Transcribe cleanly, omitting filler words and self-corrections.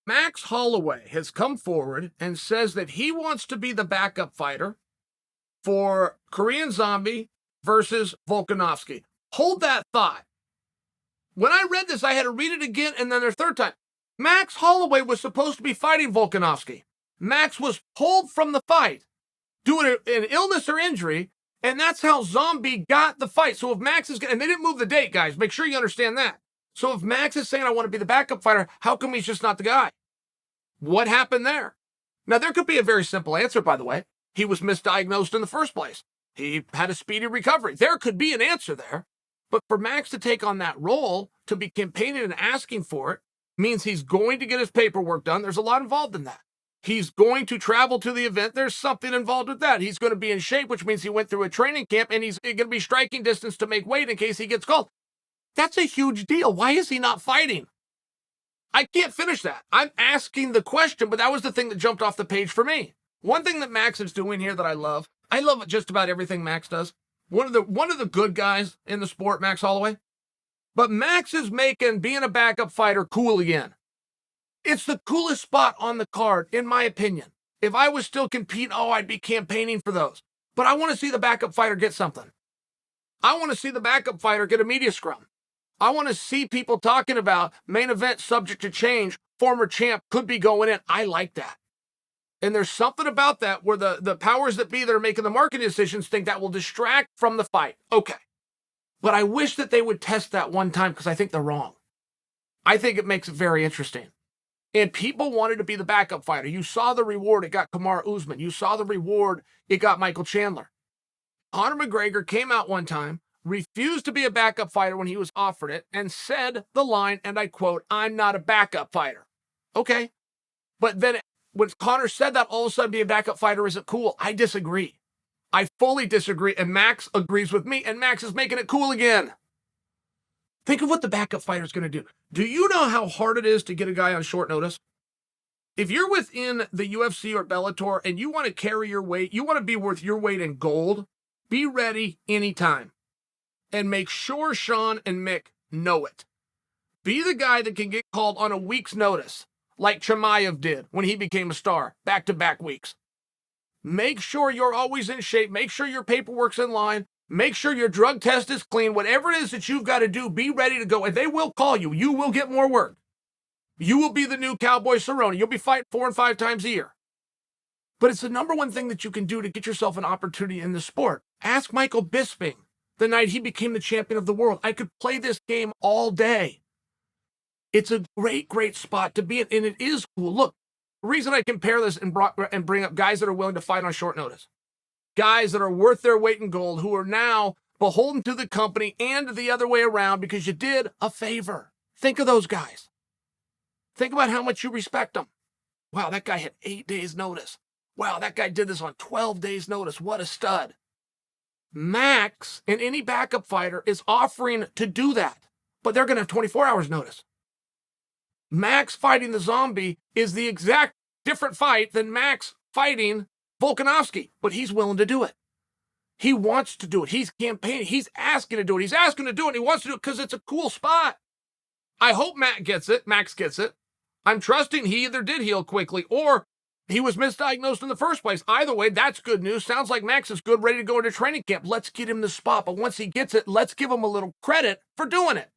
Max Holloway has come forward and says that he wants to be the backup fighter for Korean Zombie versus Volkanovski. Hold that thought. When I read this, I had to read it again and then a third time. Max Holloway was supposed to be fighting Volkanovski. Max was pulled from the fight due to an illness or injury, and that's how Zombie got the fight. So if Max is, and they didn't move the date, guys, make sure you understand that. So if Max is saying, I want to be the backup fighter, how come he's just not the guy? What happened there? Now, there could be a very simple answer, by the way. He was misdiagnosed in the first place. He had a speedy recovery. There could be an answer there. But for Max to take on that role, to be campaigning and asking for it, means he's going to get his paperwork done. There's a lot involved in that. He's going to travel to the event. There's something involved with that. He's going to be in shape, which means he went through a training camp, and he's going to be striking distance to make weight in case he gets called. That's a huge deal. Why is he not fighting? I can't finish that. I'm asking the question, but that was the thing that jumped off the page for me. One thing that Max is doing here that I love just about everything Max does. One of the good guys in the sport, Max Holloway. But Max is making being a backup fighter cool again. It's the coolest spot on the card, in my opinion. If I was still competing, I'd be campaigning for those. But I want to see the backup fighter get something. I want to see the backup fighter get a media scrum. I want to see people talking about main event subject to change, former champ could be going in. I like that. And there's something about that where the powers that be that are making the marketing decisions think that will distract from the fight. Okay. But I wish that they would test that one time because I think they're wrong. I think it makes it very interesting. And people wanted to be the backup fighter. You saw the reward it got Kamaru Usman. You saw the reward it got Michael Chandler. Conor McGregor came out one time, refused to be a backup fighter when he was offered it, and said the line, and I quote, "I'm not a backup fighter." Okay. But then when Conor said that, all of a sudden being a backup fighter isn't cool. I disagree. I fully disagree, and Max agrees with me, and Max is making it cool again. Think of what the backup fighter is going to do. Do you know how hard it is to get a guy on short notice? If you're within the UFC or Bellator and you want to carry your weight, you want to be worth your weight in gold, be ready anytime. And make sure Sean and Mick know it. Be the guy that can get called on a week's notice, like Chimaev did when he became a star, back-to-back weeks. Make sure you're always in shape. Make sure your paperwork's in line. Make sure your drug test is clean. Whatever it is that you've got to do, be ready to go. And they will call you. You will get more work. You will be the new Cowboy Cerrone. You'll be fighting 4 and 5 times a year. But it's the number one thing that you can do to get yourself an opportunity in the sport. Ask Michael Bisping the night he became the champion of the world. I could play this game all day. It's a great, great spot to be in, and it is cool. Look, the reason I compare this and bring up guys that are willing to fight on short notice, guys that are worth their weight in gold, who are now beholden to the company and the other way around because you did a favor. Think of those guys. Think about how much you respect them. Wow, that guy had 8 days' notice. Wow, that guy did this on 12 days' notice. What a stud. Max and any backup fighter is offering to do that, but they're going to have 24 hours notice. Max fighting the Zombie is the exact different fight than Max fighting Volkanovski, but he's willing to do it. He wants to do it. He's campaigning. He's asking to do it. He's asking to do it. And he wants to do it because it's a cool spot. I hope Max gets it. I'm trusting he either did heal quickly or he was misdiagnosed in the first place. Either way, that's good news. Sounds like Max is good, ready to go into training camp. Let's get him the spot. But once he gets it, let's give him a little credit for doing it.